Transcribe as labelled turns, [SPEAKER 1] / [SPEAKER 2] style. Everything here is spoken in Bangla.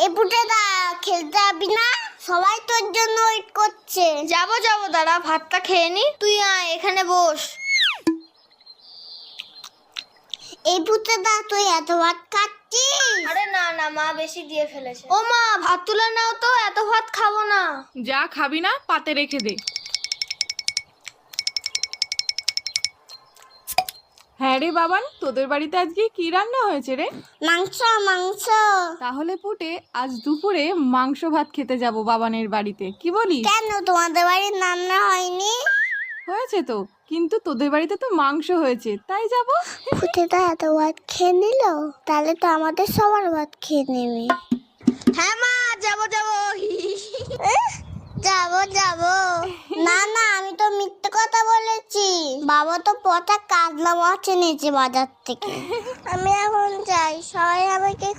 [SPEAKER 1] এই পুটেদা খেলতে যাবি না? সবাই তোর জন্য ওয়েট করছে।
[SPEAKER 2] যাবো দাঁড়া, ভাতটা খেয়ে নি। তুই আয় এখানে বস।
[SPEAKER 1] এই পুটেদা তুই এত ভাত খাচ্ছিস?
[SPEAKER 2] আরে না মা বেশি দিয়ে ফেলেছে। ও মা, ভাত তুলে নাও তো, এত ভাত খাবো না।
[SPEAKER 3] যা খাবি না পাতে রেখে দে। হ্যাঁ রে বাবান, তোদের বাড়িতে আজকে কি রান্না হয়েছে রে?
[SPEAKER 1] মাংস মাংস।
[SPEAKER 3] তাহলে পুটে আজ দুপুরে মাংস ভাত খেতে যাব বাবানের বাড়িতে, কি বলিস?
[SPEAKER 1] কেন তোমাদের বাড়ির রান্না হয়নি?
[SPEAKER 3] হয়েছে তো, কিন্তু তোদের বাড়িতে তো মাংস হয়েছে, তাই যাব।
[SPEAKER 1] পুটেদা এত ভাত খেয়ে নিল, তাহলে তো আমাদের সবার ভাত খেয়ে নেবে।
[SPEAKER 2] হ্যাঁ মা, যাবো
[SPEAKER 1] যাবো না আমি তো মিথ্যে কথা বলেছি। বাবা তো পচা কাতলা মাছ এনেছে বাজার থেকে। আমি এখন যাই, সবাই আমাকে